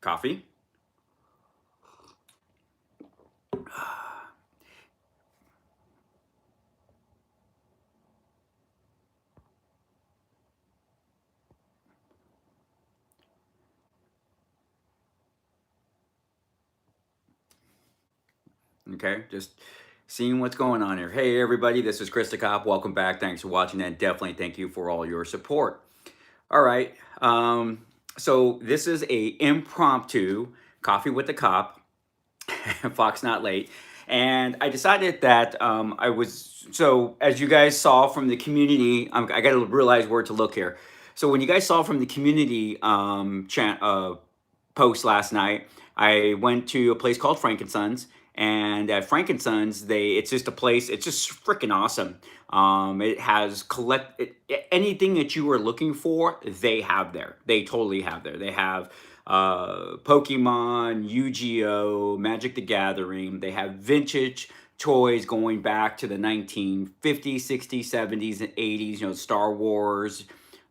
Coffee. Okay, just seeing what's going on here. Hey, everybody, this is Chris the Cop. Welcome back. Thanks for watching, and definitely thank you for all your support. All right, so this is a impromptu coffee with the cop. Fox not late, and I decided that as you guys saw from the community, I got to realize where to look here. So when you guys saw from the community post last night, I went to a place called Frankenstein's, and at Frankenstein's, it's just a place. It's just freaking awesome. It has anything that you were looking for. They have there. They totally have there. They have Pokemon, Yu-Gi-Oh, Magic the Gathering. They have vintage toys going back to the 1950s, 60s, 70s, and 80s. You know, Star Wars,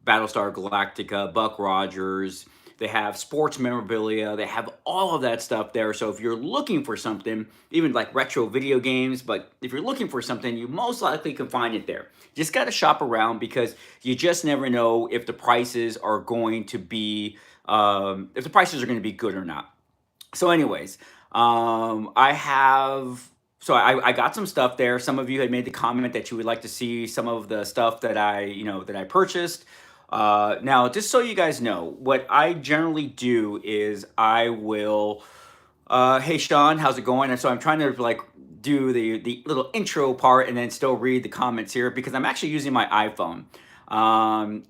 Battlestar Galactica, Buck Rogers. They have sports memorabilia. They have all of that stuff there. So if you're looking for something, even like retro video games, but if you're looking for something, you most likely can find it there. Just got to shop around because you just never know if the prices are going to be good or not. So anyways, I got some stuff there. Some of you had made the comment that you would like to see some of the stuff that I purchased. Now, just so you guys know, what I generally do is I will, hey Sean, how's it going? And so I'm trying to like do the little intro part and then still read the comments here because I'm actually using my iPhone.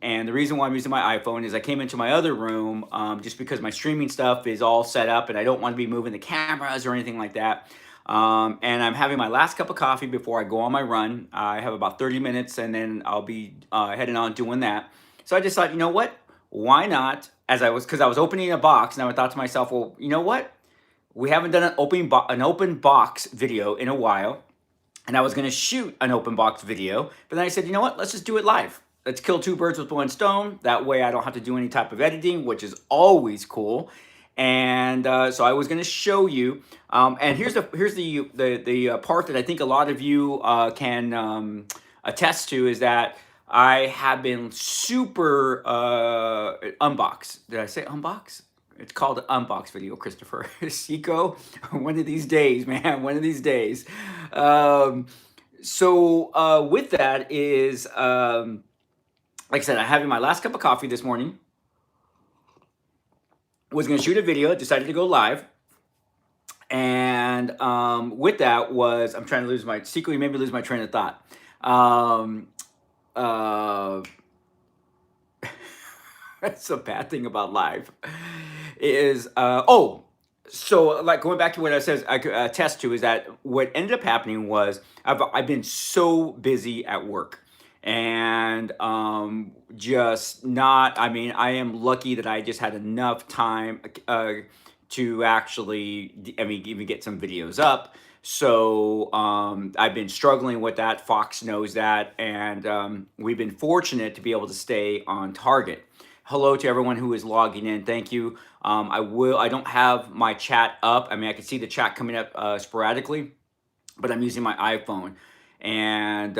And the reason why I'm using my iPhone is I came into my other room just because my streaming stuff is all set up and I don't want to be moving the cameras or anything like that. And I'm having my last cup of coffee before I go on my run. I have about 30 minutes and then I'll be heading on doing that. So I just thought, you know what? Why not? Because I was opening a box, and I thought to myself, well, you know what? We haven't done an open box video in a while, and I was going to shoot an open box video, but then I said, you know what? Let's just do it live. Let's kill two birds with one stone. That way, I don't have to do any type of editing, which is always cool. And so I was going to show you. And here's the part that I think a lot of you can attest to is that I have been super unbox. Did I say unbox? It's called an unbox video, Christopher. Seco, one of these days, man, one of these days. With that is, like I said, I'm having my last cup of coffee this morning. Was going to shoot a video, decided to go live. And with that was, I'm trying to secretly maybe lose my train of thought. That's a bad thing about live is so like going back to what I said I could attest to is that what ended up happening was I've been so busy at work and just not, I mean, I am lucky that I just had enough time to actually, I mean, even get some videos up. So I've been struggling with that. Fox knows that, and we've been fortunate to be able to stay on target. Hello to everyone who is logging in. Thank you. I don't have my chat up. I mean, I can see the chat coming up sporadically, but I'm using my iPhone. And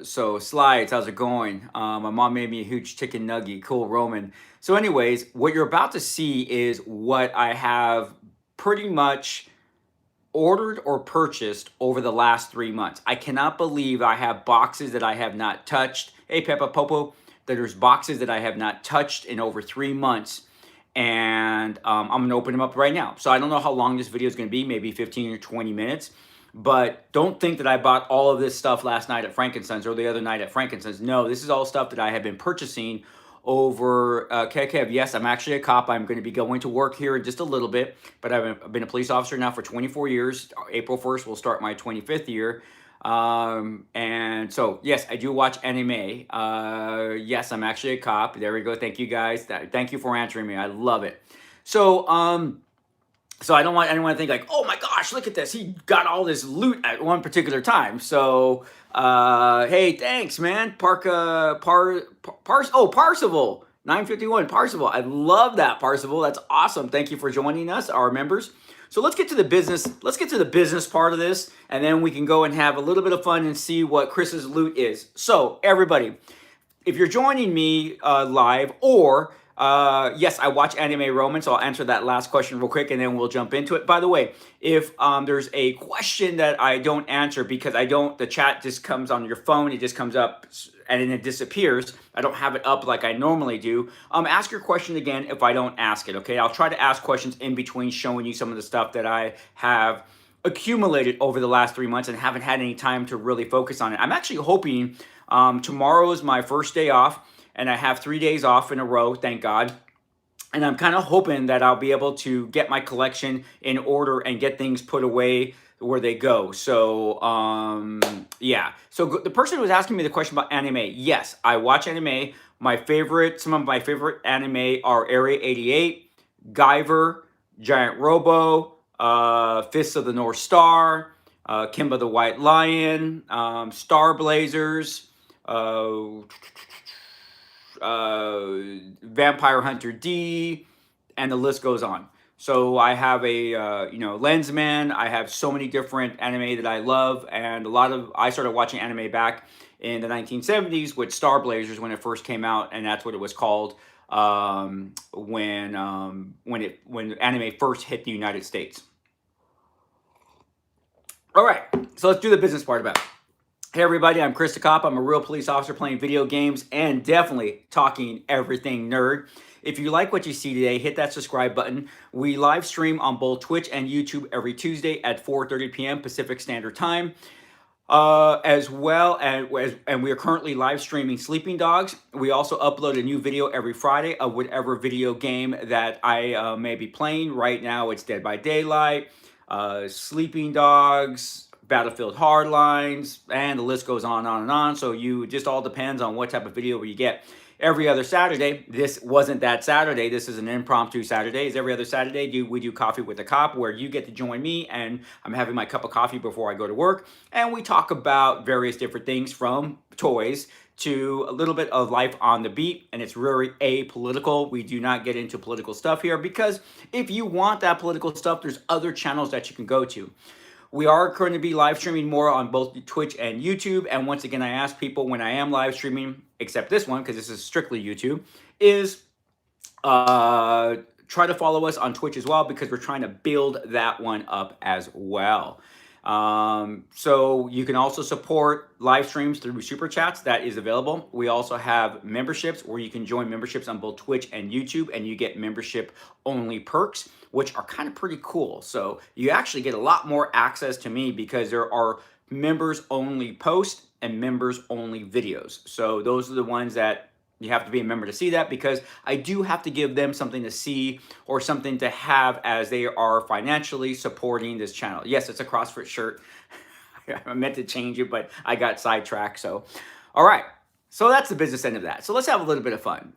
so Slides, how's it going? My mom made me a huge chicken nugget. Cool, Roman. So anyways, what you're about to see is what I have pretty much ordered or purchased over the last 3 months. I cannot believe I have boxes that I have not touched. Hey, Peppa Popo, there's boxes that I have not touched in over 3 months. And I'm going to open them up right now. So I don't know how long this video is going to be, maybe 15 or 20 minutes. But don't think that I bought all of this stuff last night at Frankenstein's or the other night at Frankenstein's. No, this is all stuff that I have been purchasing over Kev. Yes, I'm actually a cop. I'm going to be going to work here in just a little bit, but I've been a police officer now for 24 years. April 1st will start my 25th year. And so, yes, I do watch anime. Yes, I'm actually a cop. There we go. Thank you guys. Thank you for answering me. I love it. So I don't want anyone to think like, oh my gosh, look at this. He got all this loot at one particular time. So, hey, thanks, man. Parsival. 951, Parsival. I love that, Parsival. That's awesome. Thank you for joining us, our members. So let's get to the business. Let's get to the business part of this, and then we can go and have a little bit of fun and see what Chris's loot is. So everybody, if you're joining me live, or yes, I watch Anime Roman, so I'll answer that last question real quick, and then we'll jump into it. By the way, if there's a question that I don't answer because the chat just comes on your phone, it just comes up and then it disappears. I don't have it up like I normally do. Ask your question again if I don't ask it. Okay, I'll try to ask questions in between, showing you some of the stuff that I have accumulated over the last 3 months and haven't had any time to really focus on it. I'm actually hoping tomorrow is my first day off, and I have 3 days off in a row, thank God. And I'm kind of hoping that I'll be able to get my collection in order and get things put away where they go. So, yeah. So the person who was asking me the question about anime, yes, I watch anime. Some of my favorite anime are Area 88, Guyver, Giant Robo, Fists of the North Star, Kimba the White Lion, Star Blazers, Vampire Hunter D, and the list goes on. So I have a Lensman. I have so many different anime that I love, and I started watching anime back in the 1970s with Star Blazers when it first came out, and that's what it was called when anime first hit the United States. All right, so let's do the business part about it. Hey everybody, I'm Chris the Cop. I'm a real police officer playing video games and definitely talking everything nerd. If you like what you see today, hit that subscribe button. We live stream on both Twitch and YouTube every Tuesday at 4:30 p.m. Pacific Standard Time. As well as we are currently live streaming Sleeping Dogs. We also upload a new video every Friday of whatever video game that I may be playing. Right now it's Dead by Daylight, Sleeping Dogs, Battlefield Hardlines, and the list goes on and on. So it just all depends on what type of video you get. Every other Saturday, this wasn't that Saturday, this is an impromptu Saturday. Every other Saturday, we do Coffee with the Cop, where you get to join me, and I'm having my cup of coffee before I go to work, and we talk about various different things, from toys to a little bit of life on the beat, and it's very apolitical. We do not get into political stuff here, because if you want that political stuff, there's other channels that you can go to. We are going to be live streaming more on both Twitch and YouTube. And once again, I ask people when I am live streaming, except this one, because this is strictly YouTube, is try to follow us on Twitch as well, because we're trying to build that one up as well. So you can also support live streams through Super Chats. That is available. We also have memberships where you can join memberships on both Twitch and YouTube, and you get membership only perks, which are kind of pretty cool. So you actually get a lot more access to me, because there are members only posts and members only videos. So those are the ones that you have to be a member to see that, because I do have to give them something to see or something to have as they are financially supporting this channel. Yes, it's a CrossFit shirt. I meant to change it, but I got sidetracked. So, all right. So that's the business end of that. So let's have a little bit of fun.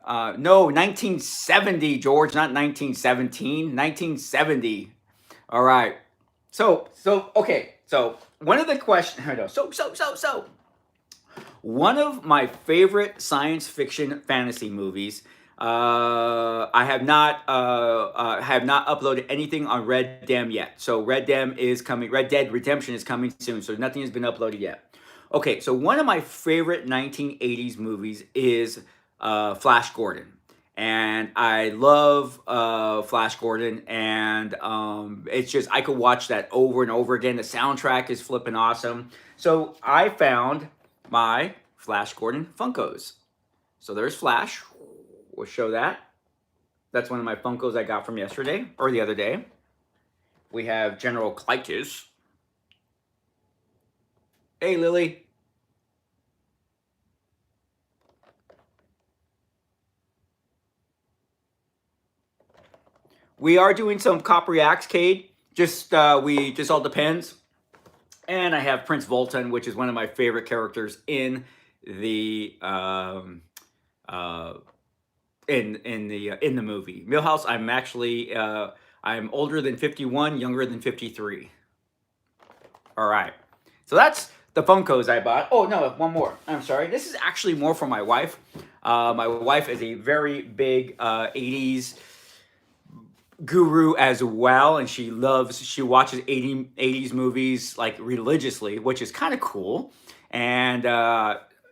No, 1970, George, not 1917, 1970. All right. So, okay. So one of the questions, one of my favorite science fiction fantasy movies. I have not uploaded anything on Red Dem yet. So Red Dead Redemption is coming soon. So nothing has been uploaded yet. Okay, so one of my favorite 1980s movies is Flash Gordon. And I love Flash Gordon, and it's just, I could watch that over and over again. The soundtrack is flipping awesome. So I found my Flash Gordon Funkos. So there's Flash. We'll show that. That's one of my Funkos I got from yesterday, or the other day. We have General Clytus. Hey, Lily. We are doing some Cop Reacts, Cade. Just all depends. And I have Prince Voltan, which is one of my favorite characters in the movie. Millhouse, I'm actually I'm older than 51, younger than 53. All right. So that's the Funkos I bought. Oh no, one more. I'm sorry. This is actually more for my wife. My wife is a very big 80s guru as well, and she watches 80s movies like religiously, which is kind of cool. And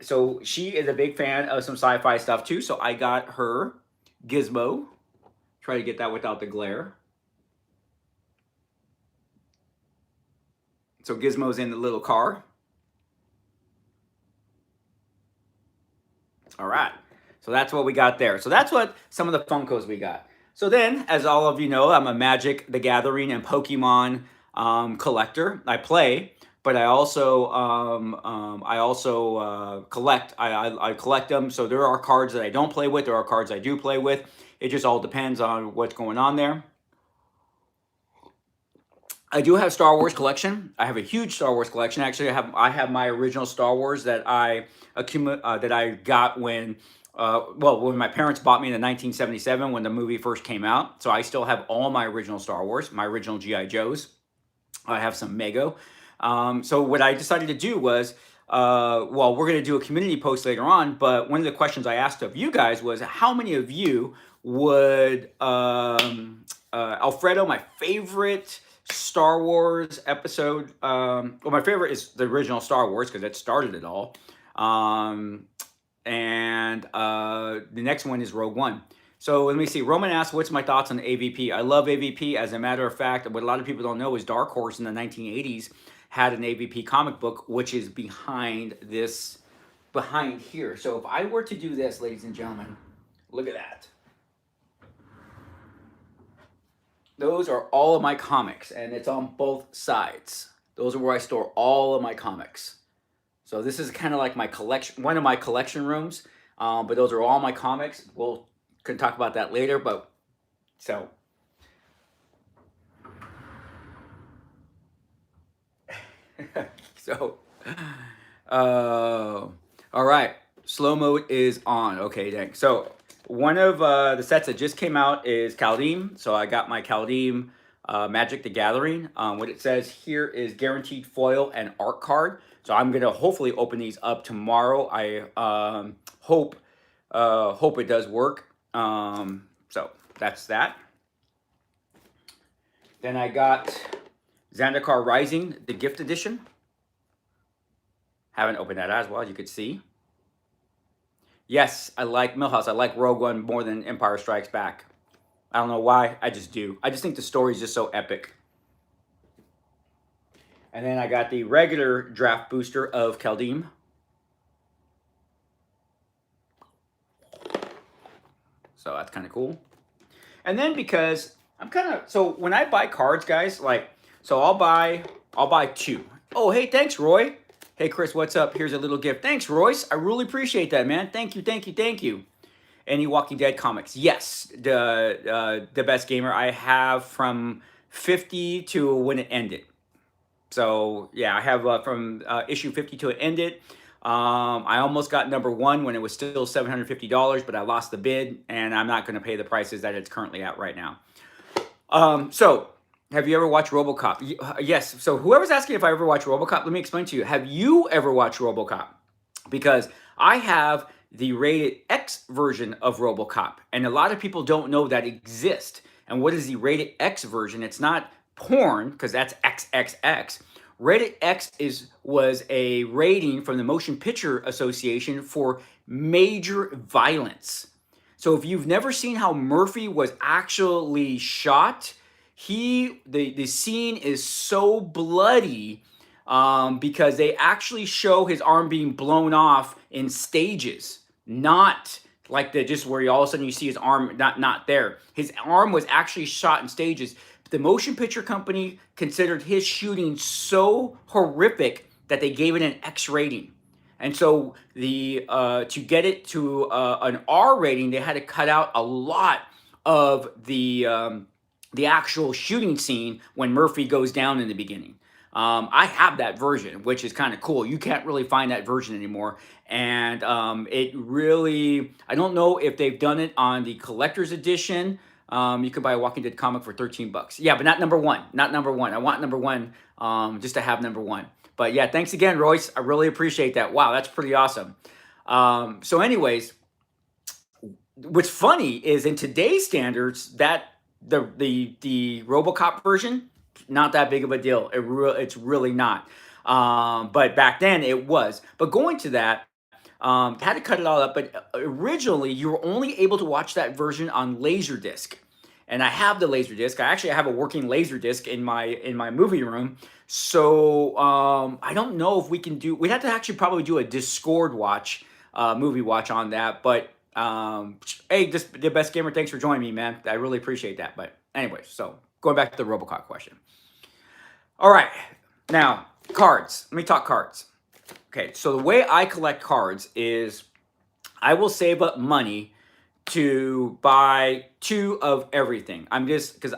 so she is a big fan of some sci-fi stuff too. So I got her Gizmo. Try to get that without the glare. So Gizmo's in the little car. All right. So that's what we got there. So that's what some of the Funkos we got. So then, as all of you know, I'm a Magic the Gathering and Pokemon collector. I play, but I also collect. I collect them. So there are cards that I don't play with. There are cards I do play with. It just all depends on what's going on there. I do have Star Wars collection. I have a huge Star Wars collection. Actually, I have my original Star Wars that I got when when my parents bought me in 1977 when the movie first came out. So I still have all my original Star Wars, my original GI Joes. I have some Mego. So what I decided to do was, we're going to do a community post later on, but one of the questions I asked of you guys was, how many of you would Alfredo, my favorite Star Wars episode. My favorite is the original Star Wars because it started it all. And the next one is Rogue One. So let me see. Roman asks, what's my thoughts on AVP? I love AVP. As a matter of fact, what a lot of people don't know is Dark Horse in the 1980s had an AVP comic book, which is behind here. So if I were to do this, ladies and gentlemen, look at that. Those are all of my comics, and it's on both sides. Those are where I store all of my comics. So this is kind of like my collection, one of my collection rooms. But those are all my comics. We'll can talk about that later. But so all right. Slow mode is on. Okay, thanks. So one of the sets that just came out is Kaldheim. So I got my Kaldheim Magic the Gathering. What it says here is guaranteed foil and art card. So I'm gonna hopefully open these up tomorrow. I hope it does work. So that's that. Then I got Zendikar Rising, the gift edition. Haven't opened that as well, as you could see. Yes, I like Millhouse. I like Rogue One more than Empire Strikes Back. I don't know why. I just do. I just think the story is just so epic. And then I got the regular draft booster of Kaldheim. So that's kind of cool. And then because I'm kind of, so when I buy cards, guys, like, so I'll buy two. Oh, hey, thanks, Roy. Hey, Chris, what's up? Here's a little gift. Thanks, Royce. I really appreciate that, man. Thank you, thank you, thank you. Any Walking Dead comics? Yes, the best gamer I have from 50 to when it ended. So yeah, I have from issue 50 to it ended. I almost got #1 when it was still $750, but I lost the bid, and I'm not going to pay the prices that it's currently at right now. So have you ever watched RoboCop? Yes. So whoever's asking if I ever watched RoboCop, let me explain to you. Have you ever watched RoboCop? Because I have the rated X version of RoboCop, and a lot of people don't know that exists. And what is the rated X version? It's not porn, because that's XXX. Rated X was a rating from the Motion Picture Association for major violence. So if you've never seen how Murphy was actually shot, the scene is so bloody because they actually show his arm being blown off in stages, not like just where all of a sudden you see his arm not there. His arm was actually shot in stages. The motion picture company considered his shooting so horrific that they gave it an X rating. And so to get it to an R rating, they had to cut out a lot of the actual shooting scene when Murphy goes down in the beginning. I have that version, which is kind of cool. You can't really find that version anymore. And it really, I don't know if they've done it on the collector's edition. You can buy a Walking Dead comic for $13. Yeah, but not #1. Not #1. I want #1 just to have #1. But yeah, thanks again, Royce. I really appreciate that. Wow, that's pretty awesome. So anyways, what's funny is in today's standards that the RoboCop version not that big of a deal. It's really not. But back then it was. But going to that, had to cut it all up. But originally, you were only able to watch that version on Laserdisc, and I have the Laserdisc. I actually have a working Laserdisc in my movie room. So I don't know if we can do. We'd have to actually probably do a Discord watch, movie watch on that. But hey, just the best gamer. Thanks for joining me, man. I really appreciate that. But anyway, so going back to the RoboCop question. All right, now cards. Let me talk cards. Okay, so the way I collect cards is I will save up money to buy two of everything. I'm just because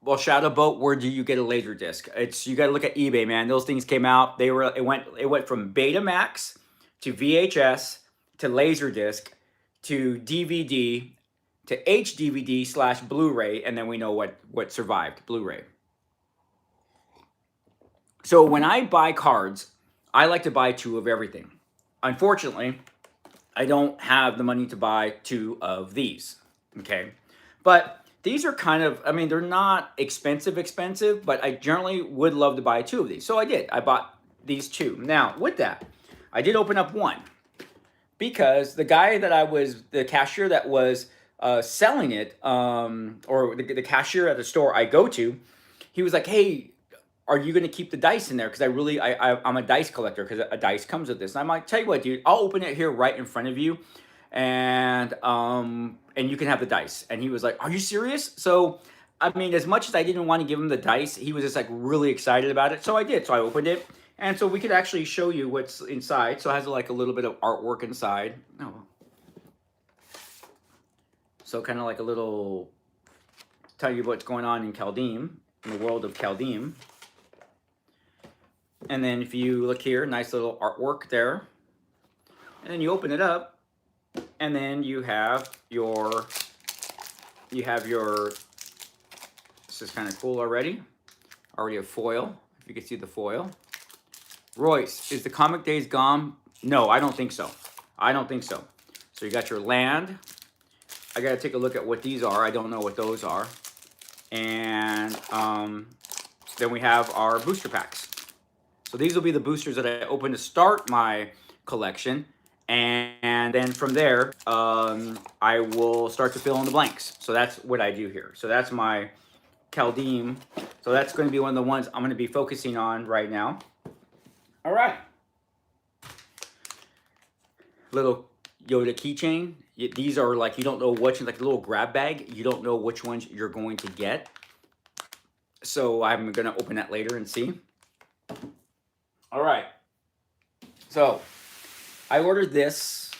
well, Shadow Boat, where do you get a laser disc? It's you got to look at eBay, man. Those things came out. It went from Betamax to VHS to Laserdisc to DVD to HDVD / Blu-ray, and then we know what survived, Blu-ray. So when I buy cards, I like to buy two of everything. Unfortunately, I don't have the money to buy two of these. Okay. But these are kind of, I mean, they're not expensive, but I generally would love to buy two of these. So I did. I bought these two. Now, with that, I did open up one because the guy the cashier that was selling it, or the cashier at the store I go to, he was like, hey, are you going to keep the dice in there? Because I'm a dice collector because a dice comes with this. And I'm like, tell you what, dude, I'll open it here right in front of you, and you can have the dice. And he was like, are you serious? So, I mean, as much as I didn't want to give him the dice, he was just like really excited about it. So I did. So I opened it, and so we could actually show you what's inside. So it has like a little bit of artwork inside. Oh, so kind of like a little tell you what's going on in Kaldheim, in the world of Kaldheim. And then if you look here, nice little artwork there. And then you open it up, and then you have your, this is kind of cool already. Already a foil, if you can see the foil. Royce, is the comic days gone? No, I don't think so. I don't think so. So you got your land. I got to take a look at what these are. I don't know what those are. And then we have our booster packs. So these will be the boosters that I open to start my collection. And then from there, I will start to fill in the blanks. So that's what I do here. So that's my Kaldheim. So that's going to be one of the ones I'm going to be focusing on right now. All right. Little Yoda keychain. These are like, you don't know which, like a little grab bag. You don't know which ones you're going to get. So I'm going to open that later and see. All right. So I ordered this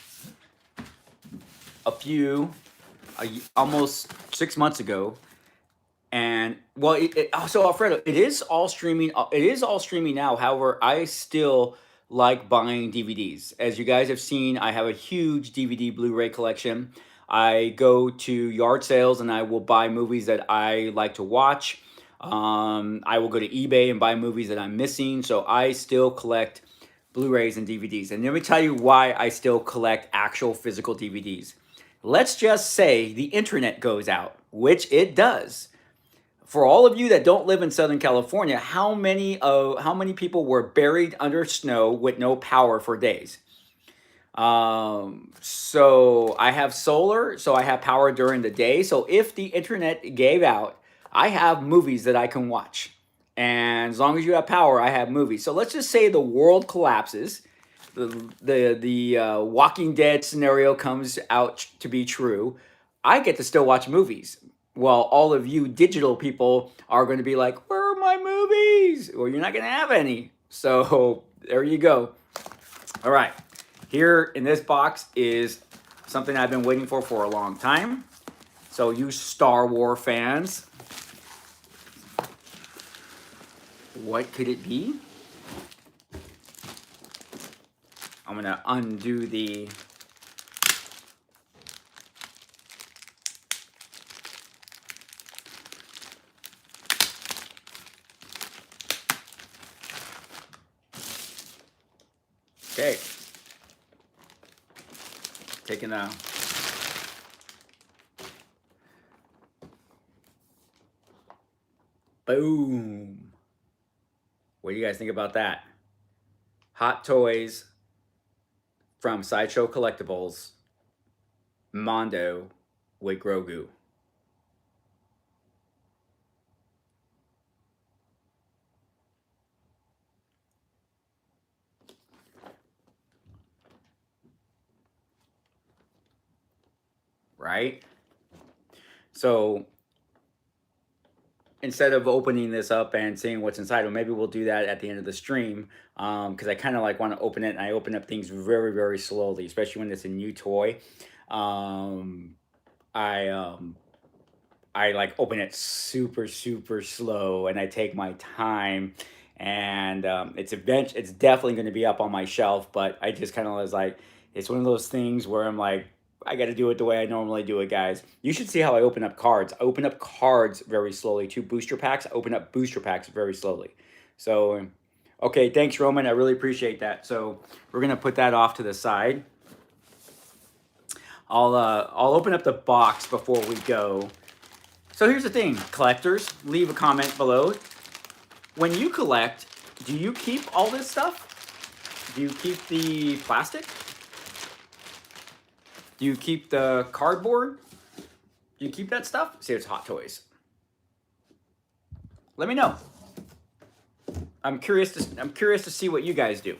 almost 6 months ago. And well, so Alfredo, it is all streaming. It is all streaming now. However, I still like buying DVDs. As you guys have seen, I have a huge DVD Blu-ray collection. I go to yard sales and I will buy movies that I like to watch. I will go to eBay and buy movies that I'm missing. So I still collect Blu-rays and DVDs. And let me tell you why I still collect actual physical DVDs. Let's just say the internet goes out, which it does. For all of you that don't live in Southern California, how many people were buried under snow with no power for days? So I have solar, so I have power during the day. So if the internet gave out, I have movies that I can watch. And as long as you have power, I have movies. So let's just say the world collapses. The Walking Dead scenario comes out to be true. I get to still watch movies. Well, all of you digital people are going to be like, where are my movies? Well, you're not going to have any. So there you go. All right. Here in this box is something I've been waiting for a long time. So you Star Wars fans, what could it be? I'm going to undo the... Okay. Taking a... Boom. What do you guys think about that? Hot Toys from Sideshow Collectibles. Mondo with Grogu. Right? So instead of opening this up and seeing what's inside, or maybe we'll do that at the end of the stream, because I kind of like want to open it, and I open up things very, very slowly, especially when it's a new toy. I like open it super, super slow, and I take my time, and it's definitely going to be up on my shelf, but I just kind of was like, it's one of those things where I'm like, I got to do it the way I normally do it, guys. You should see how I open up cards. I open up cards very slowly. 2 booster packs, I open up booster packs very slowly. So, okay, thanks, Roman. I really appreciate that. So we're going to put that off to the side. I'll open up the box before we go. So here's the thing, collectors, leave a comment below. When you collect, do you keep all this stuff? Do you keep the plastic? Do you keep the cardboard? Do you keep that stuff? See, it's Hot Toys. Let me know. I'm curious to see what you guys do.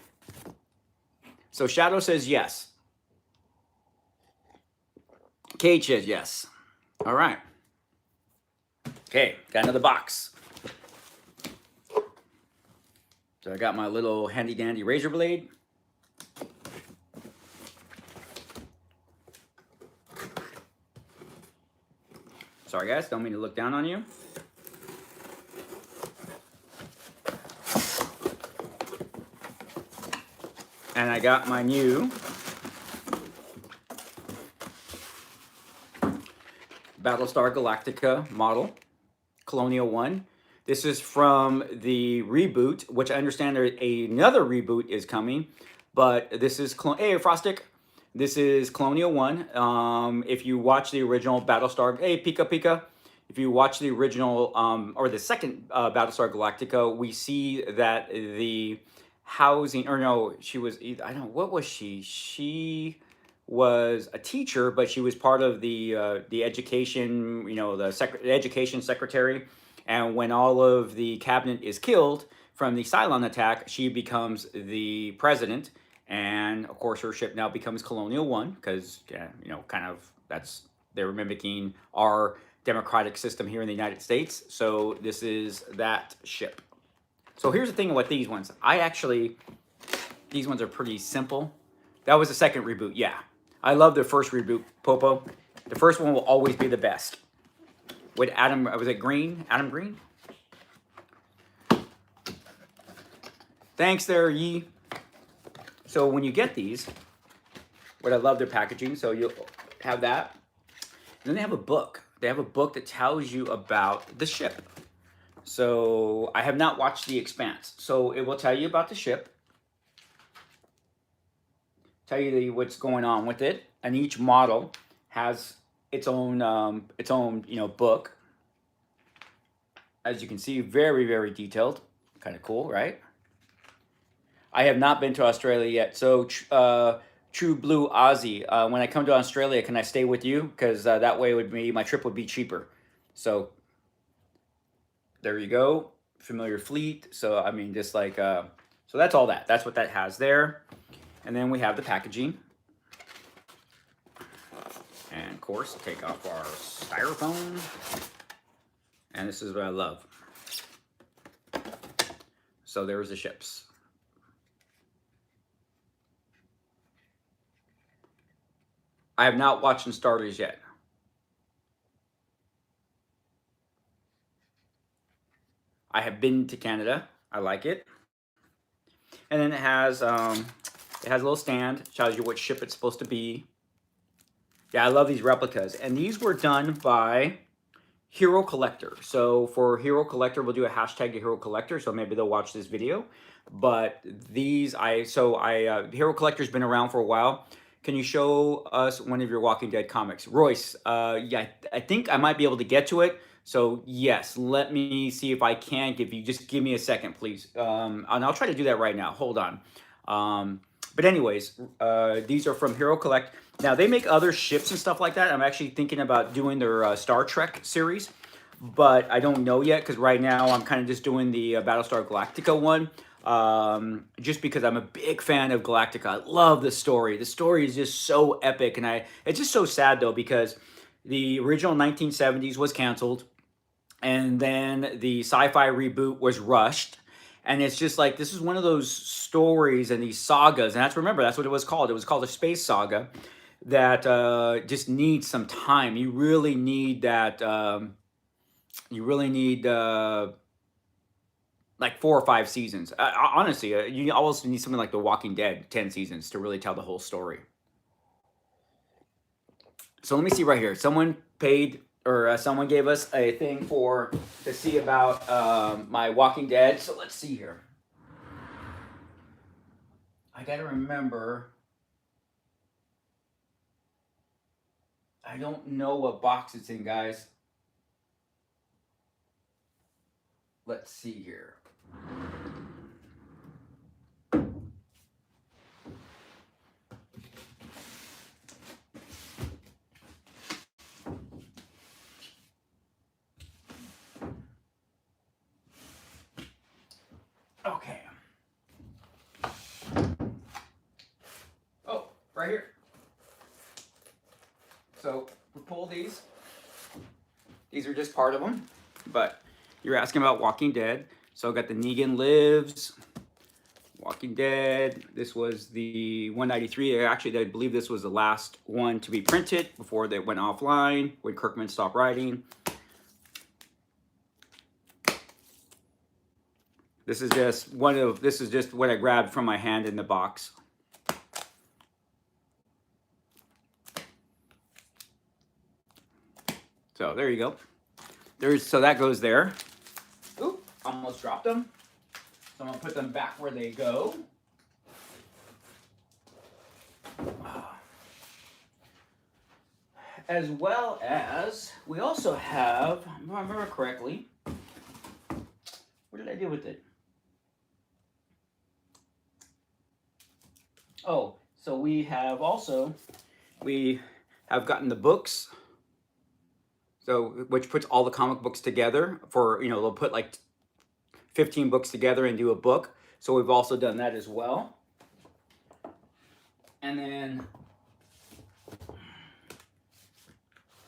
So Shadow says yes. Cage says yes. All right. Okay, got another box. So I got my little handy dandy razor blade. Sorry guys, don't mean to look down on you. And I got my new Battlestar Galactica model. Colonial 1. This is from the reboot, which I understand another reboot is coming, but this is hey Frostic, this is Colonial 1. If you watch the original Battlestar, hey Pika Pika, if you watch the original or the second Battlestar Galactica, we see that the housing, or no, she was, I don't know, what was she? She was a teacher, but she was part of the education, the education secretary. And when all of the cabinet is killed from the Cylon attack, she becomes the president. And of course, her ship now becomes Colonial 1 because, kind of they were mimicking our democratic system here in the United States. So this is that ship. So here's the thing with these ones. These ones are pretty simple. That was the second reboot, yeah. I love the first reboot, Popo. The first one will always be the best. With Adam, was it Green? Adam Green? Thanks there, Yi. So when you get these, what I love their packaging, so you'll have that. And then they have a book. They have a book that tells you about the ship. So I have not watched The Expanse. So it will tell you about the ship. Tell you what's going on with it, and each model has its own book. As you can see, very, very detailed. Kind of cool, right? I have not been to Australia yet, so True Blue Aussie, when I come to Australia, can I stay with you? Because that way my trip would be cheaper. So there you go, Familiar Fleet. So I mean, just like so that's all that. That's what that has there. And then we have the packaging. And of course, take off our styrofoam. And this is what I love. So there's the ships. I have not watched the starters yet. I have been to Canada. I like it. And then it has a little stand, tells you what ship it's supposed to be. Yeah, I love these replicas. And these were done by Hero Collector. So for Hero Collector, we'll do a hashtag to Hero Collector, so maybe they'll watch this video. But these, Hero Collector's been around for a while. Can you show us one of your Walking Dead comics? Royce, yeah, I think I might be able to get to it. So yes, let me see if I can. If you just give me a second, please. And I'll try to do that right now. Hold on. But anyways, these are from Hero Collect. Now they make other ships and stuff like that. I'm actually thinking about doing their Star Trek series, but I don't know yet because right now I'm kind of just doing the Battlestar Galactica one. Just because I'm a big fan of Galactica. I love the story. The story is just so epic, and it's just so sad though because the original 1970s was canceled, and then the sci-fi reboot was rushed. And it's just like this is one of those stories and these sagas, and that's what it was called. It was called a space saga that just needs some time. You really need that. You really need like 4 or 5 seasons. Honestly, you almost need something like The Walking Dead, 10 seasons to really tell the whole story. So let me see right here. Someone paid or someone gave us a thing to see about my Walking Dead. So let's see here. I gotta remember. I don't know what box it's in, guys. Let's see here. Okay. Oh, right here. So we pull these. These are just part of them, but you're asking about Walking Dead. So I got the Negan Lives, Walking Dead. This was the 193. Actually, I believe this was the last one to be printed before they went offline when Kirkman stopped writing. This is just what I grabbed from my hand in the box. So there you go. So that goes there. Oop, almost dropped them. So I'm gonna put them back where they go. As well as, we also have, if I remember correctly, what did I do with it? Oh, so we have gotten the books. So, which puts all the comic books together for, they'll put like 15 books together and do a book. So we've also done that as well. And then,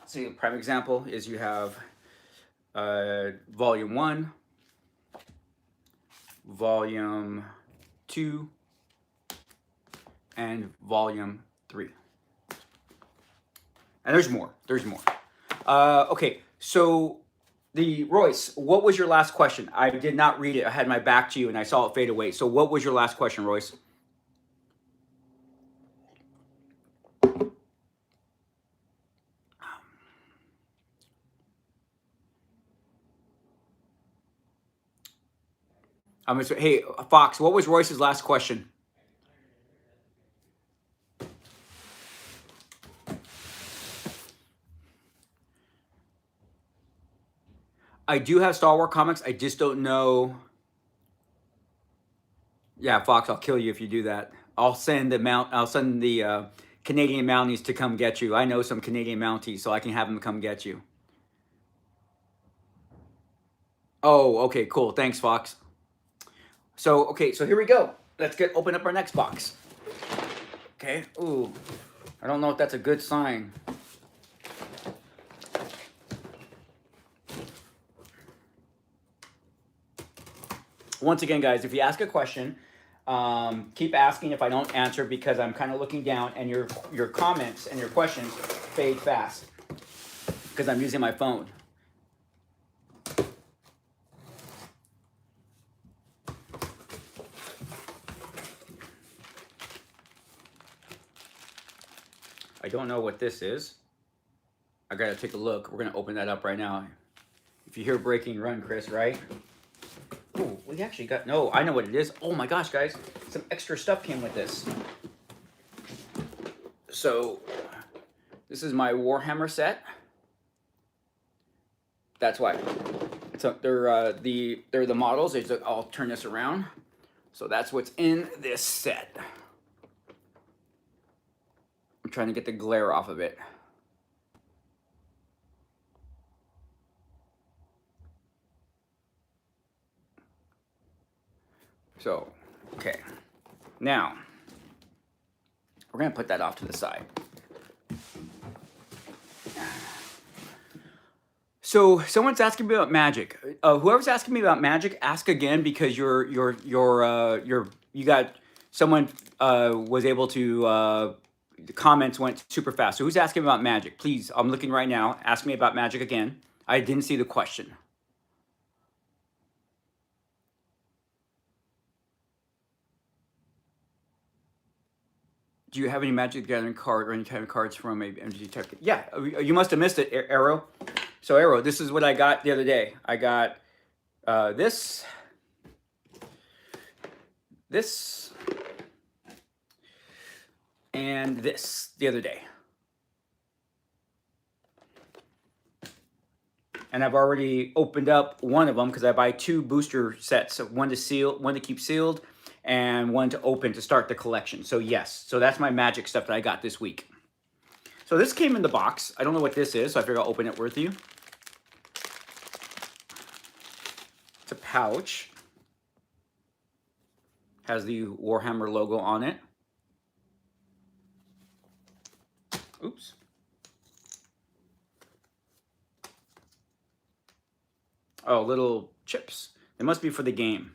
see, a prime example is you have Volume 1, Volume 2, and Volume 3. And there's more. Okay, so Royce, what was your last question? I did not read it. I had my back to you and I saw it fade away. So what was your last question, Royce? Hey, Fox, what was Royce's last question? I do have Star Wars comics. I just don't know. Yeah, Fox, I'll kill you if you do that. I'll send the Canadian Mounties to come get you. I know some Canadian Mounties, so I can have them come get you. Oh, okay, cool. Thanks, Fox. So, okay, so here we go. Let's open up our next box. Okay. Ooh, I don't know if that's a good sign. Once again, guys, if you ask a question, keep asking if I don't answer because I'm kind of looking down and your comments and your questions fade fast because I'm using my phone. I don't know what this is. I gotta take a look. We're gonna open that up right now. If you hear breaking, run, Chris, right? Oh, we actually got, no, I know what it is. Oh my gosh, guys, some extra stuff came with this. So this is my Warhammer set. That's why. So they're the models. I'll turn this around. So that's what's in this set. I'm trying to get the glare off of it. So, okay. Now, we're going to put that off to the side. So someone's asking me about magic. Whoever's asking me about magic, ask again, because you got someone was able to the comments went super fast. So who's asking about magic? Please, I'm looking right now. Ask me about magic again. I didn't see the question. Do you have any Magic the Gathering card or any kind of cards from a MTG type? Yeah, you must have missed it, Arrow. So Arrow, this is what I got the other day. I got this, and this the other day. And I've already opened up one of them because I buy 2 booster sets, so one to keep sealed, and one to open to start the collection. So yes, so that's my magic stuff that I got this week. So this came in the box. I don't know what this is, so I figured I'll open it with you. It's a pouch. Has the Warhammer logo on it. Oops. Oh, little chips. They must be for the game.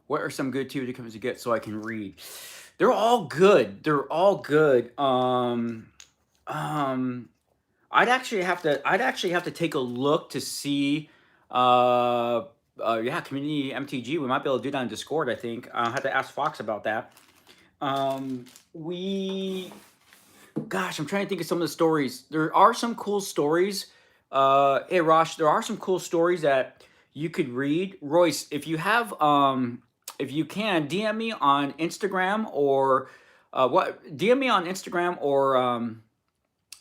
What are some good TV comics to get so I can read? They're all good. They're all good. I'd actually have to take a look to see. Yeah, Community MTG. We might be able to do that on Discord. I think I'll have to ask Fox about that. Gosh, I'm trying to think of some of the stories. There are some cool stories. Hey Rosh, there are some cool stories that you could read. Royce, if you have, if you can, DM me on Instagram or DM me on Instagram or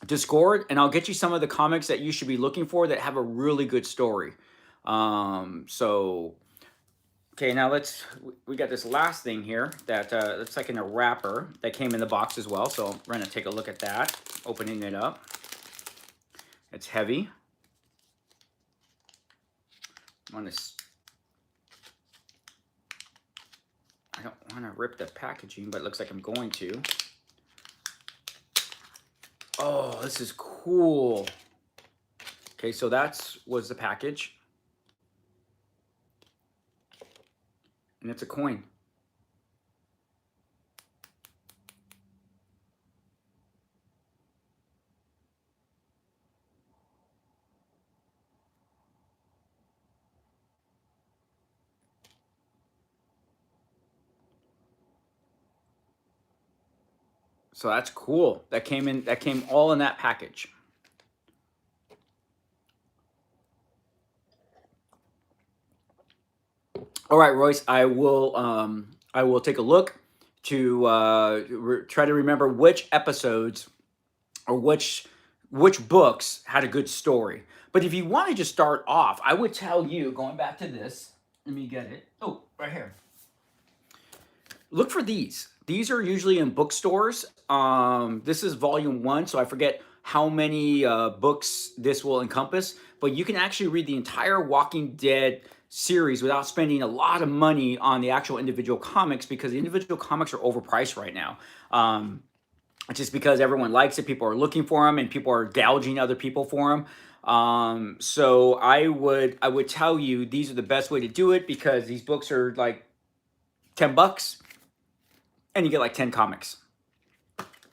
Discord, and I'll get you some of the comics that you should be looking for that have a really good story. So, okay, now we got this last thing here that looks like in a wrapper that came in the box as well. So we're gonna take a look at that, opening it up. It's heavy. I don't want to rip the packaging, but it looks like I'm going to. Oh, this is cool. Okay, so was the package. And it's a coin. So that's cool. That came all in that package. All right, Royce, I will take a look to try to remember which episodes or which books had a good story. But if you want to just start off, I would tell you, going back to this, let me get it. Oh, right here. Look for these. These are usually in bookstores. This is volume 1, so I forget how many books this will encompass, but you can actually read the entire Walking Dead series without spending a lot of money on the actual individual comics, because the individual comics are overpriced right now. Just because everyone likes it, people are looking for them, and people are gouging other people for them. So I would tell you these are the best way to do it, because these books are like $10, and you get like 10 comics.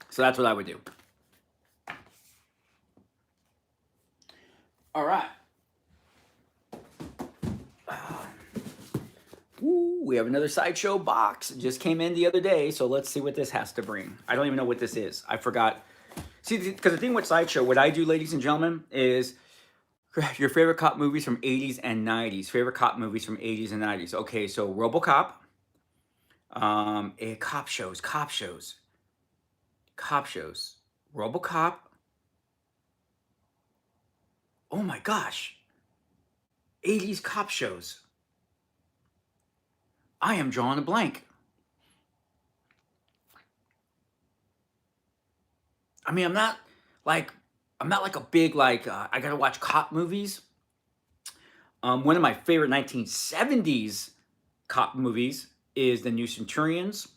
So that's what I would do. All right. Ooh, we have another Sideshow box. It just came in the other day, so let's see what this has to bring. I don't even know what this is. I forgot. See, because the thing with Sideshow, what I do, ladies and gentlemen, is your favorite cop movies from 80s and 90s. Favorite cop movies from 80s and 90s. Okay, so RoboCop. Cop shows. Cop shows. RoboCop. Oh my gosh. 80s cop shows. I am drawing a blank. I mean, like I'm not like a big like I gotta watch cop movies. One of my favorite 1970s cop movies is The New Centurions.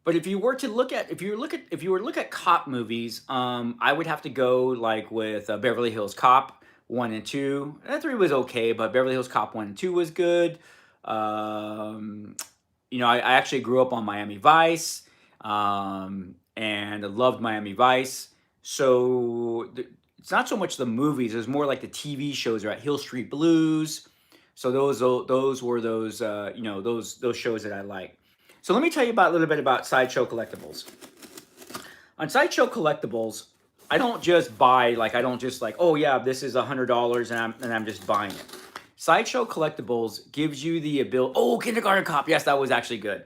But if you were to look at if you were to look at cop movies, I would have to go like with Beverly Hills Cop 1 and 2. 3 was okay, but Beverly Hills Cop 1 and 2 was good. Um, I actually grew up on Miami Vice, and I loved Miami Vice. So it's not so much the movies; it's more like the TV shows. Right, Hill Street Blues. So those were those those shows that I like. So let me tell you about a little bit about Sideshow Collectibles. On Sideshow Collectibles, I don't just buy like I don't just like, oh yeah, this is $100 and I'm just buying it. Sideshow Collectibles gives you the ability. Oh, Kindergarten Cop. Yes, that was actually good.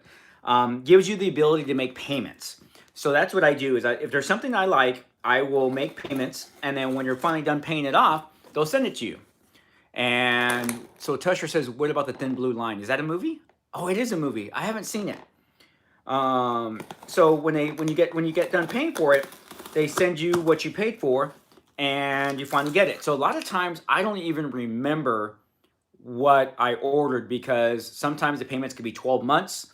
Gives you the ability to make payments. So that's what I do. If there's something I like, I will make payments, and then when you're finally done paying it off, they'll send it to you. And so Tusher says, "What about the Thin Blue Line? Is that a movie?" Oh, it is a movie. I haven't seen it. So when you get done paying for it, they send you what you paid for, and you finally get it. So a lot of times I don't even remember what I ordered because sometimes the payments could be 12 months,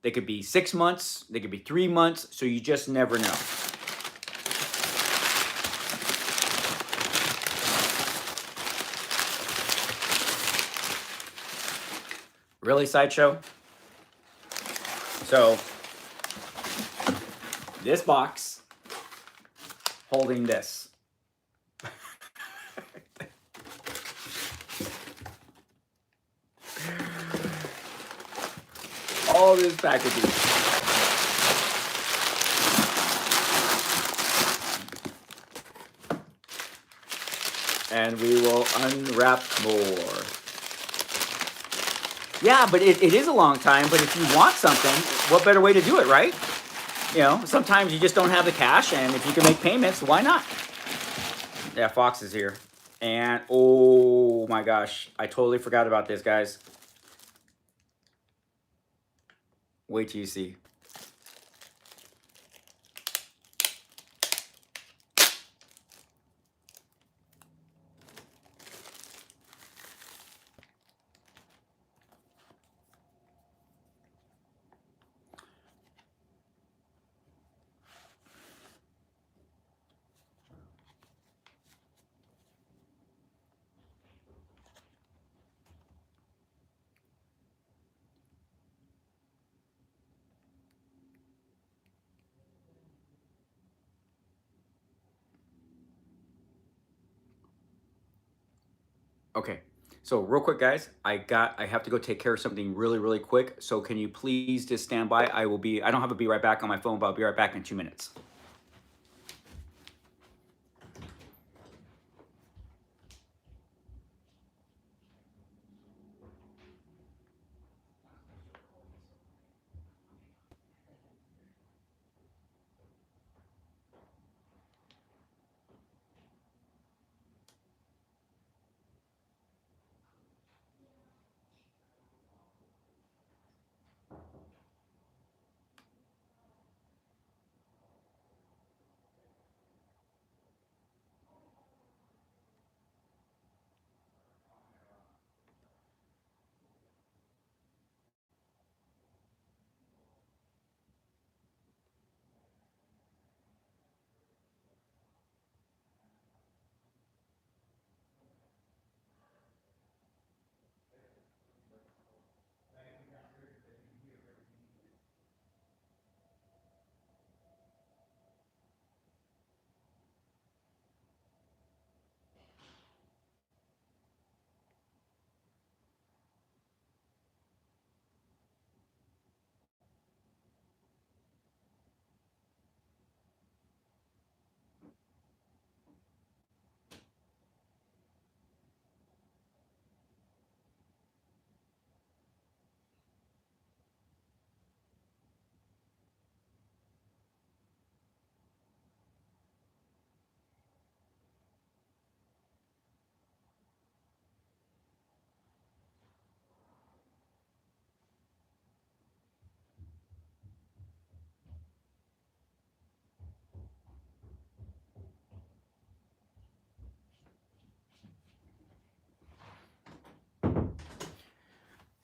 they could be 6 months, they could be 3 months, so you just never know. Really, Sideshow? So, this box holding this. All this packaging. And we will unwrap more. Yeah, but it is a long time. But if you want something, what better way to do it, right? Sometimes you just don't have the cash, and if you can make payments, why not? Yeah, Fox is here. And, oh my gosh, I totally forgot about this, guys. Wait till you see. Okay. So real quick, guys, I have to go take care of something really, really quick. So can you please just stand by? I don't have to be right back on my phone, but I'll be right back in 2 minutes.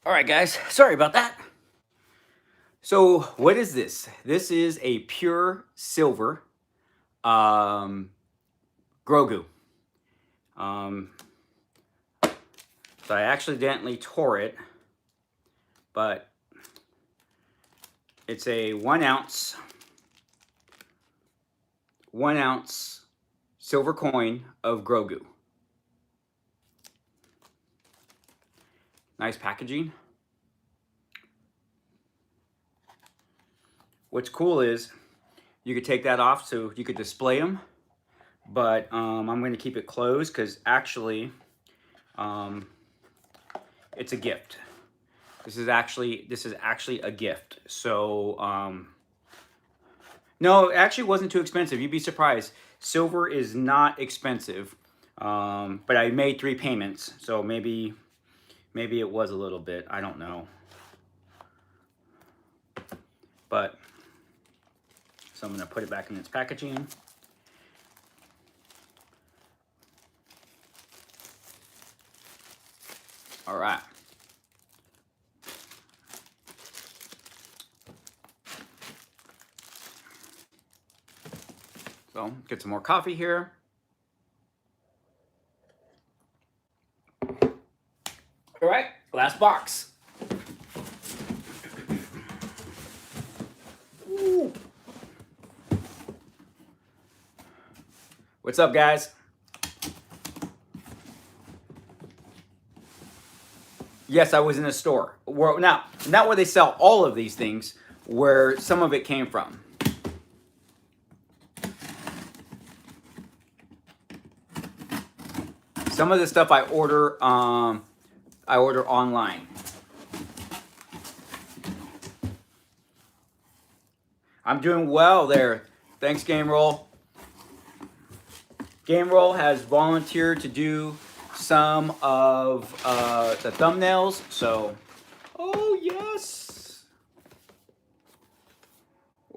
All right, guys, sorry about that. So what is this? This is a pure silver Grogu. Um, so I accidentally tore it, but it's a 1 ounce silver coin of Grogu. Nice packaging. What's cool is you could take that off so you could display them, but I'm going to keep it closed because actually it's a gift. This is actually a gift. So no, it actually wasn't too expensive. You'd be surprised. Silver is not expensive, but I made 3 payments, so maybe it was a little bit. I don't know, but so I'm going to put it back in its packaging. All right. So get some more coffee here. All right, last box. Ooh. What's up, guys? Yes, I was in a store. Now, not where they sell all of these things, where some of it came from. Some of the stuff I order online. I'm doing well there. Thanks, Game Roll. Game Roll has volunteered to do some of the thumbnails, so oh yes.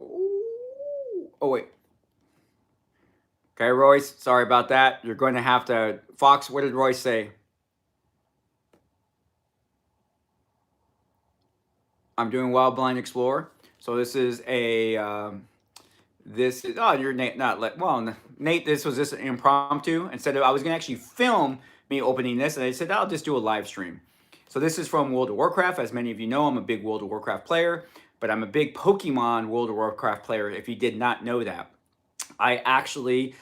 Ooh. Oh wait. Okay, Royce, sorry about that. You're going to have to Fox, what did Royce say? I'm doing well, Blind Explorer. So this is a oh, you're Nate, not like, well, Nate, this was just an impromptu. Instead of, I was gonna actually film me opening this, and I said, I'll just do a live stream. So this is from World of Warcraft. As many of you know, I'm a big World of Warcraft player, but I'm a big Pokemon World of Warcraft player, if you did not know that. I actually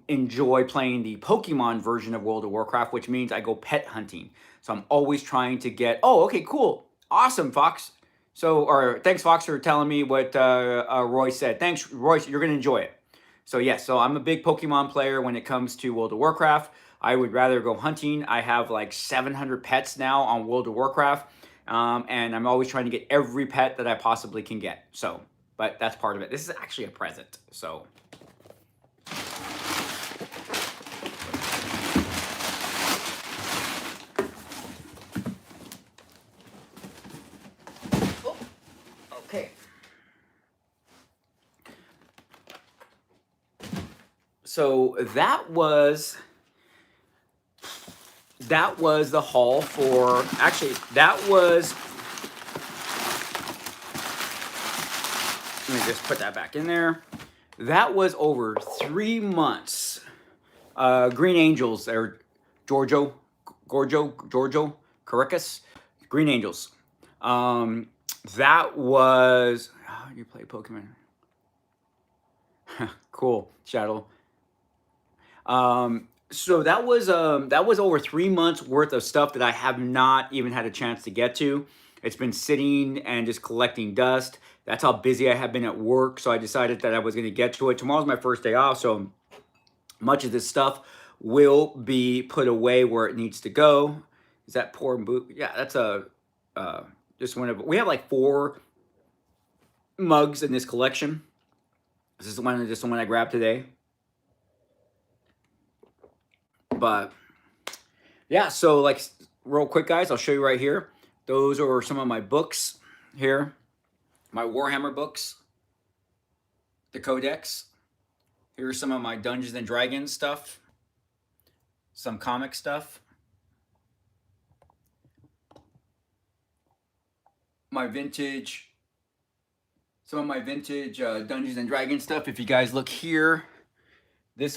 enjoy playing the Pokemon version of World of Warcraft, which means I go pet hunting. So I'm always trying to get, oh, okay, cool. Awesome, Fox. So, or thanks, Fox, for telling me what Roy said. Thanks, Roy. You're going to enjoy it. So, yes, so I'm a big Pokemon player when it comes to World of Warcraft. I would rather go hunting. I have like 700 pets now on World of Warcraft. And I'm always trying to get every pet that I possibly can get. So, but that's part of it. This is actually a present. So, okay. So that was the haul for, actually, that was, let me just put that back in there. That was over 3 months. Green Angels, or Giorgio Caracas, Green Angels. That was, oh, you play Pokemon. Cool, Shadow. So that was over 3 months worth of stuff that I have not even had a chance to get to. It's been sitting and just collecting dust. That's how busy I have been at work. So I decided that I was going to get to it. Tomorrow's my first day off, so much of this stuff will be put away where it needs to go. Is that poor boot? Yeah, that's a just one of. We have like 4 mugs in this collection. This is the one I grabbed today. But yeah, so like real quick, guys, I'll show you right here. Those are some of my books here. My Warhammer books. The Codex. Here's some of my Dungeons and Dragons stuff. Some comic stuff. my vintage, some of my vintage Dungeons and Dragons stuff. If you guys look here,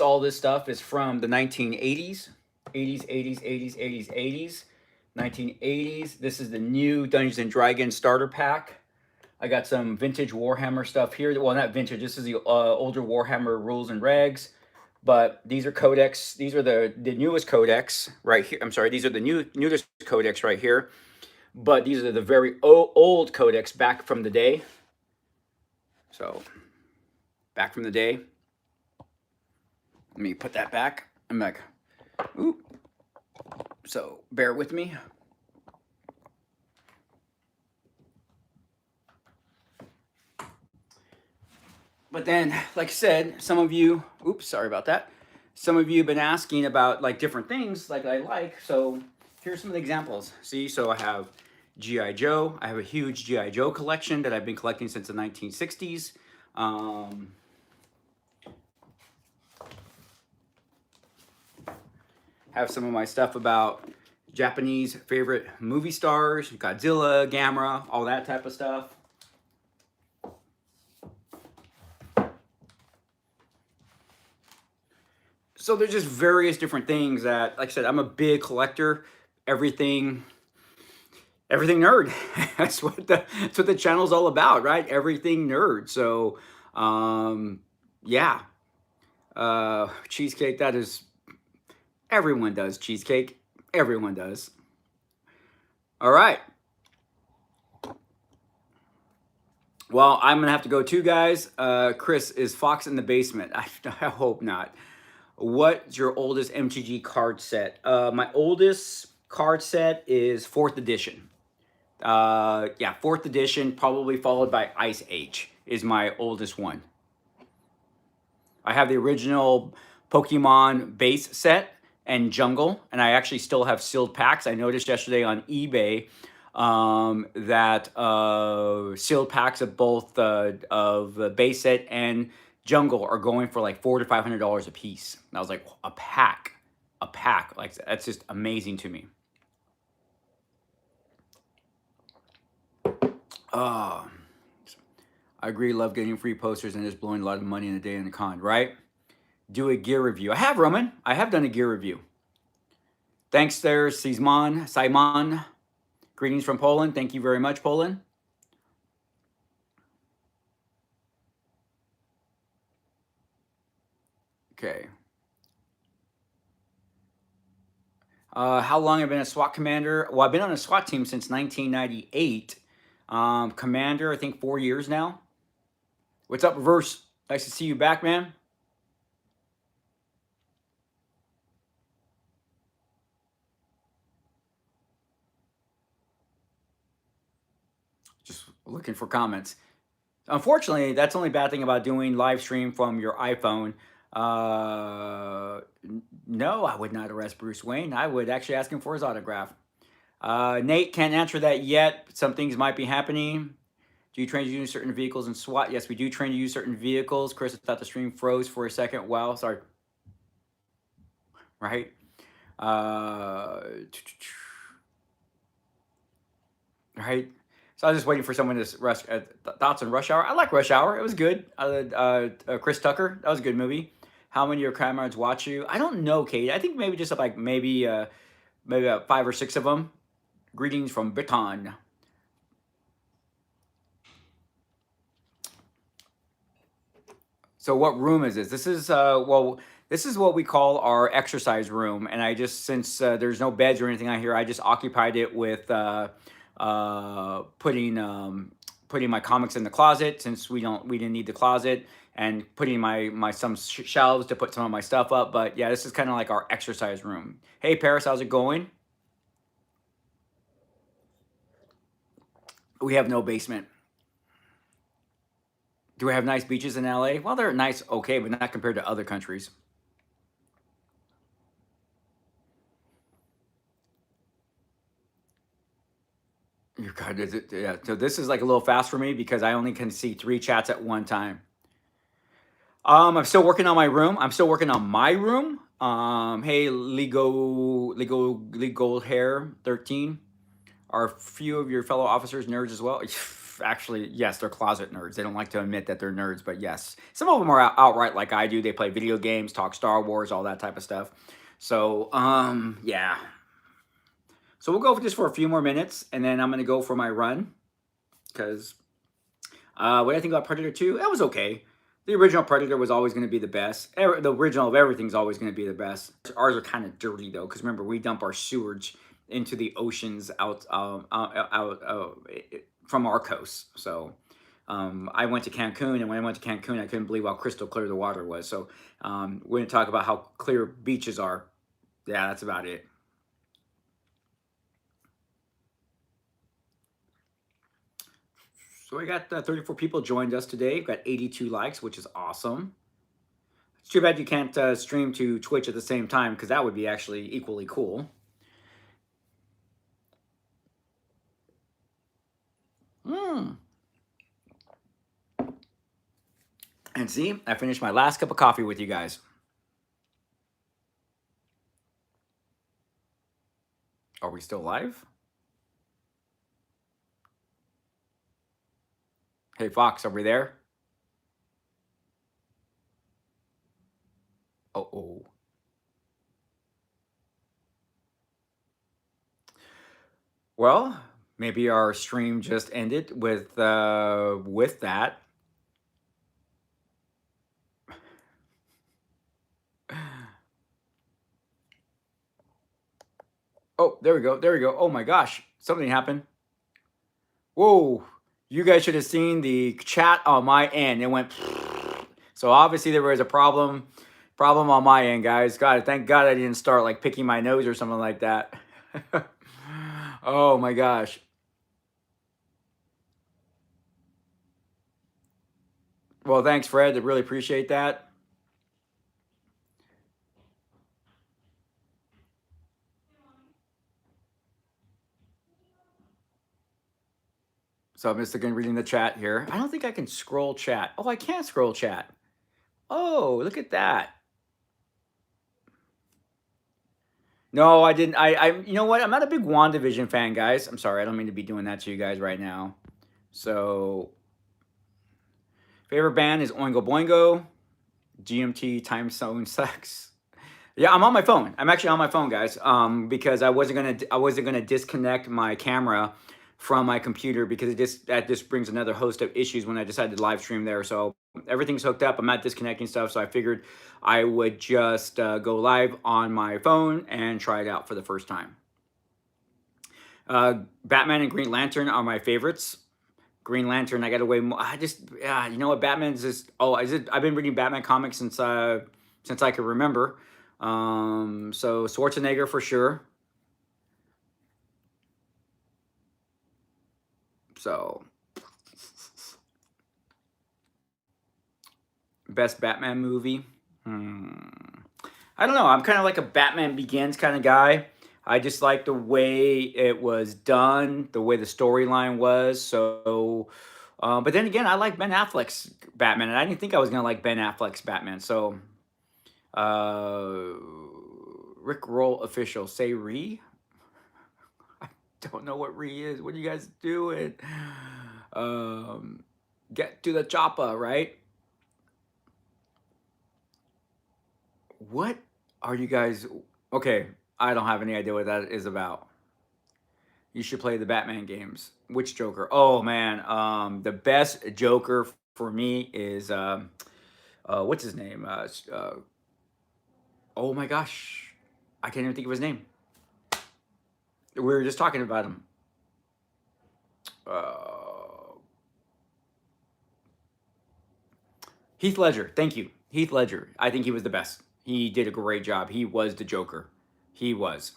all this stuff is from the 1980s, 1980s. This is the new Dungeons and Dragons starter pack. I got some vintage Warhammer stuff here. Well, not vintage. This is the older Warhammer rules and regs. But these are codex. These are the newest codex right here. I'm sorry. These are the newest codex right here. But these are the very old codex back from the day. So, back from the day. Let me put that back. I'm like, ooh. So, bear with me. But then, like I said, some of you, oops, sorry about that. Some of you have been asking about like different things like I like. So here's some of the examples. See, so I have G.I. Joe. I have a huge G.I. Joe collection that I've been collecting since the 1960s. Have some of my stuff about Japanese favorite movie stars, Godzilla, Gamera, all that type of stuff. So there's just various different things that, like I said, I'm a big collector. Everything nerd. That's what the channel's all about, right? Everything nerd. So, yeah. Cheesecake, that is, everyone does cheesecake. Everyone does. All right. Well, I'm going to have to go too, guys. Chris, is Fox in the basement? I hope not. What's your oldest MTG card set? My oldest card set is 4th edition. Yeah, 4th edition, probably followed by Ice Age is my oldest one. I have the original Pokemon base set and Jungle, and I actually still have sealed packs. I noticed yesterday on eBay that sealed packs of both of the base set and Jungle are going for like $400 to $500 a piece. And I was like, a pack, like that's just amazing to me. I agree. Love getting free posters and just blowing a lot of money in a day in the con, right? Do a gear review. I have, Roman. I have done a gear review. Thanks there, Simon. Greetings from Poland. Thank you very much, Poland. Okay. How long have I been a SWAT commander? Well, I've been on a SWAT team since 1998. Commander, I think 4 years now. What's up, Reverse? Nice to see you back, man. Just looking for comments. Unfortunately, that's the only bad thing about doing live stream from your iPhone. No, I would not arrest Bruce Wayne. I would actually ask him for his autograph. Nate, can't answer that yet. Some things might be happening. Do you train to use certain vehicles in SWAT? Yes, we do train to use certain vehicles. Chris, I thought the stream froze for a second. Wow, sorry. Right? Right? So I was just waiting for someone to rush. Thoughts on Rush Hour? I like Rush Hour. It was good. Chris Tucker. That was a good movie. How many of your comrades watch you? I don't know, Kate. I think maybe just like maybe about 5 or 6 of them. Greetings from Britain. So what room is this? This is well, this is what we call our exercise room, and I just, since there's no beds or anything out here, I just occupied it with putting my comics in the closet, since we didn't need the closet, and putting my some shelves to put some of my stuff up. But yeah, this is kind of like our exercise room. Hey Paris, how's it going? We have no basement. Do we have nice beaches in LA? Well, they're nice, okay, but not compared to other countries. Your God, yeah. So this is like a little fast for me because I only can see 3 chats at one time. I'm still working on my room. Hey, Legal Hair 13. Are a few of your fellow officers nerds as well? Actually, yes, they're closet nerds. They don't like to admit that they're nerds, but yes. Some of them are outright like I do. They play video games, talk Star Wars, all that type of stuff. So, yeah. So we'll go for just for a few more minutes, and then I'm going to go for my run. Because what I think about Predator 2, that was okay. The original Predator was always going to be the best. The original of everything's always going to be the best. Ours are kind of dirty, though, because remember, we dump our sewage into the oceans out from our coast. So I went to Cancun, and when I went to Cancun, I couldn't believe how crystal clear the water was. So we're going to talk about how clear beaches are. Yeah, that's about it. So we got 34 people joined us today. We've got 82 likes, which is awesome. It's too bad you can't stream to Twitch at the same time, because that would be actually equally cool. And see, I finished my last cup of coffee with you guys. Are we still live? Hey, Fox, are we there? Uh-oh. Well, maybe our stream just ended with that. Oh, there we go. There we go. Oh my gosh, something happened. Whoa, you guys should have seen the chat on my end. It went. So obviously there was a problem on my end, guys. God, thank God I didn't start like picking my nose or something like that. Oh my gosh. Well, thanks, Fred. I really appreciate that. So I'm just again reading the chat here. I don't think I can scroll chat. Oh, I can scroll chat. Oh, look at that. No, I didn't. You know what? I'm not a big WandaVision fan, guys. I'm sorry. I don't mean to be doing that to you guys right now. So, favorite band is Oingo Boingo. GMT time zone sucks. Yeah, I'm on my phone. I'm actually on my phone, guys. Because I wasn't gonna disconnect my camera from my computer, because that just brings another host of issues when I decided to live stream there. So everything's hooked up. I'm not disconnecting stuff. So I figured I would just go live on my phone and try it out for the first time. Batman and Green Lantern are my favorites. Green Lantern, I got away more. You know what? Batman's just. I've been reading Batman comics since I could remember. So Schwarzenegger for sure. So, best Batman movie. I don't know. I'm kind of like a Batman Begins kind of guy. I just like the way it was done, the way the storyline was. So, but then again, I like Ben Affleck's Batman, and I didn't think I was gonna like Ben Affleck's Batman. So, Rick Roll official, say Ree. I don't know what Ree is. What are you guys doing? Get to the chopper, right? What are you guys? Okay, I don't have any idea what that is about. You should play the Batman games. Which Joker? Oh man, the best Joker for me is what's his name? Oh my gosh, I can't even think of his name. We were just talking about him. Heath Ledger. Thank you, Heath Ledger. I think he was the best. He did a great job. He was the Joker. He was.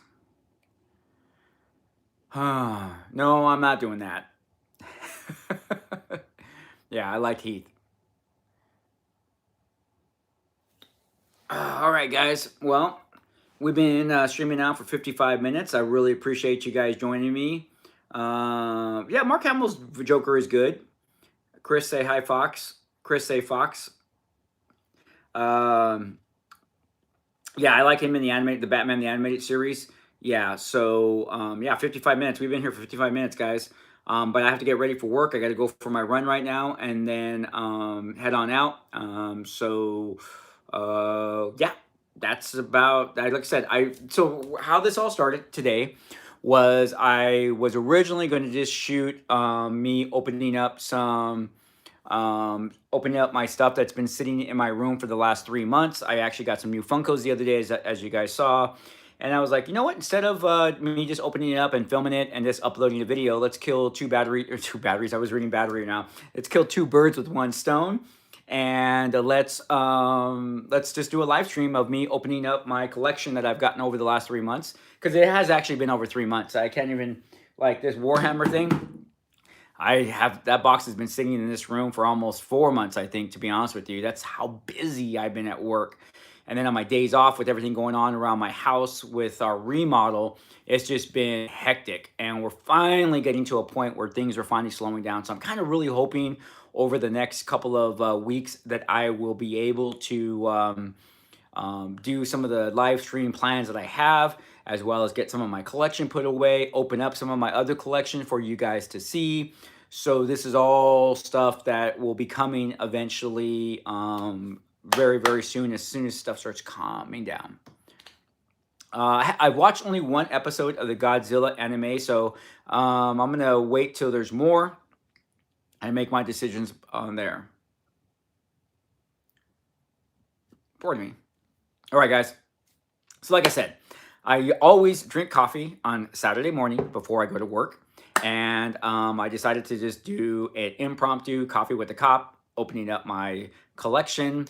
No, I'm not doing that. Yeah, I like Heath. All right, guys. Well, we've been streaming now for 55 minutes. I really appreciate you guys joining me. Yeah, Mark Hamill's Joker is good. Chris, say hi, Fox. Chris, say Fox. Yeah, I like him in the Batman the Animated series. Yeah, so yeah, 55 minutes. We've been here for 55 minutes, guys. But I have to get ready for work. I got to go for my run right now and then head on out. Yeah, that's about. Like I said, so how this all started today was I was originally going to just shoot me opening up my stuff that's been sitting in my room for the last 3 months. I actually got some new Funkos the other day, as you guys saw. And I was like, you know what? Instead of me just opening it up and filming it and just uploading a video, let's kill two batteries. I was reading battery now. Let's kill two birds with one stone, and let's just do a live stream of me opening up my collection that I've gotten over the last 3 months, because it has actually been over 3 months. I can't even, like, this Warhammer thing. I have that box has been sitting in this room for almost 4 months, I think, to be honest with you. That's how busy I've been at work. And then on my days off, with everything going on around my house with our remodel, it's just been hectic. And we're finally getting to a point where things are finally slowing down. So I'm kind of really hoping over the next couple of weeks that I will be able to do some of the live stream plans that I have, as well as get some of my collection put away, open up some of my other collection for you guys to see. So this is all stuff that will be coming eventually, very, very soon as stuff starts calming down. I watched only one episode of the Godzilla anime, so I'm going to wait till there's more and make my decisions on there. Pardon me. All right, guys. So like I said, I always drink coffee on Saturday morning before I go to work. And I decided to just do an impromptu coffee with the cop, opening up my collection.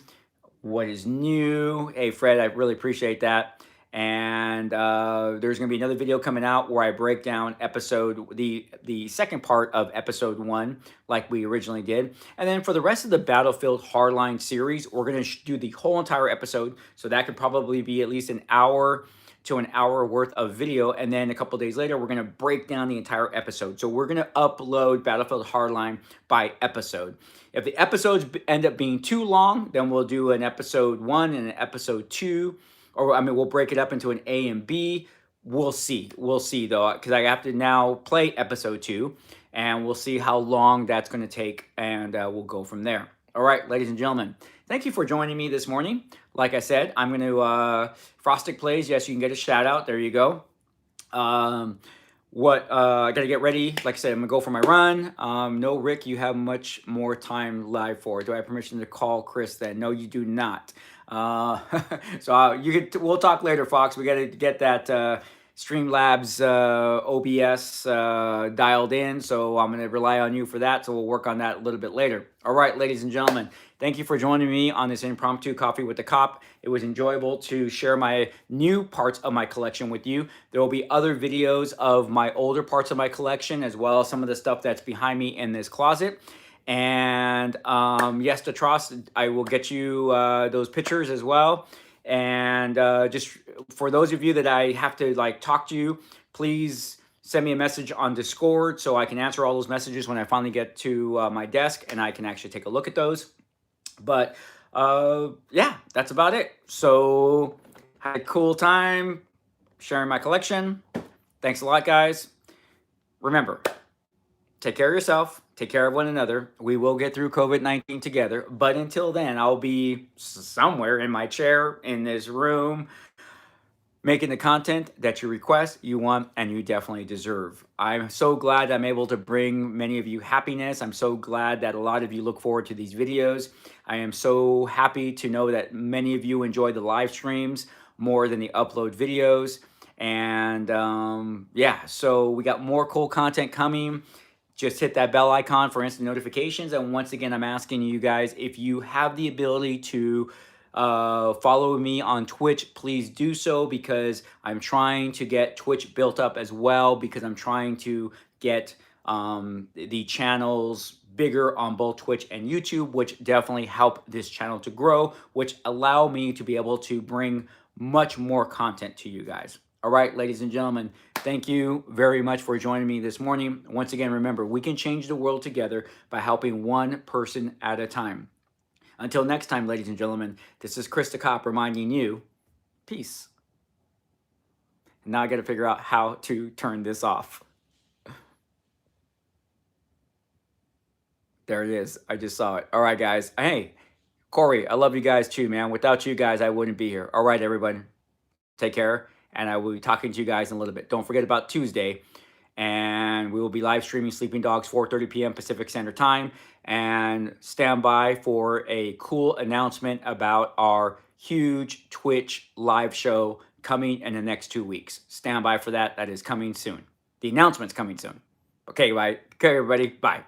What is new? Hey, Fred, I really appreciate that. And there's going to be another video coming out where I break down the second part of episode 1, like we originally did. And then for the rest of the Battlefield Hardline series, we're going to do the whole entire episode. So that could probably be at least an hour to an hour worth of video. And then a couple days later, we're going to break down the entire episode. So we're going to upload Battlefield Hardline by episode. If the episodes end up being too long, then we'll do an episode 1 and an episode 2. Or, I mean, we'll break it up into an A and B. We'll see. We'll see, though, because I have to now play episode 2. And we'll see how long that's going to take. And we'll go from there. All right, ladies and gentlemen, thank you for joining me this morning. Like I said, I'm going to Frostic Plays. Yes, you can get a shout out. There you go. I got to get ready. Like I said, I'm going to go for my run. No, Rick, you have much more time live for. Do I have permission to call Chris then? No, you do not. We'll talk later, Fox. We got to get that Streamlabs OBS dialed in, so I'm going to rely on you for that, so we'll work on that a little bit later. All right, ladies and gentlemen, thank you for joining me on this impromptu coffee with the cop. It was enjoyable to share my new parts of my collection with you. There will be other videos of my older parts of my collection, as well as some of the stuff that's behind me in this closet. And yes, Detros, I will get you those pictures as well. And just for those of you that I have to talk to you, please send me a message on Discord so I can answer all those messages when I finally get to my desk and I can actually take a look at those. But yeah, that's about it. So had a cool time sharing my collection. Thanks a lot, guys. Remember, take care of yourself. Take care of one another. We will get through COVID-19 together. But until then, I'll be somewhere in my chair in this room making the content that you request, you want, and you definitely deserve. I'm so glad I'm able to bring many of you happiness. I'm so glad that a lot of you look forward to these videos. I am so happy to know that many of you enjoy the live streams more than the upload videos. And yeah, so we got more cool content coming. Just hit that bell icon for instant notifications. And once again, I'm asking you guys, if you have the ability to follow me on Twitch, please do so, because I'm trying to get Twitch built up as well, because I'm trying to get the channels bigger on both Twitch and YouTube, which definitely help this channel to grow, which allow me to be able to bring much more content to you guys. All right, ladies and gentlemen, thank you very much for joining me this morning. Once again, remember, we can change the world together by helping one person at a time. Until next time, ladies and gentlemen, this is Chris the Cop reminding you, peace. Now I got to figure out how to turn this off. There it is. I just saw it. All right, guys. Hey, Corey, I love you guys too, man. Without you guys, I wouldn't be here. All right, everybody. Take care. And I will be talking to you guys in a little bit. Don't forget about Tuesday. And we will be live streaming Sleeping Dogs 4:30 p.m. Pacific Standard Time. And stand by for a cool announcement about our huge Twitch live show coming in the next 2 weeks. Stand by for that. That is coming soon. The announcement's coming soon. Okay, right. Okay, everybody. Bye.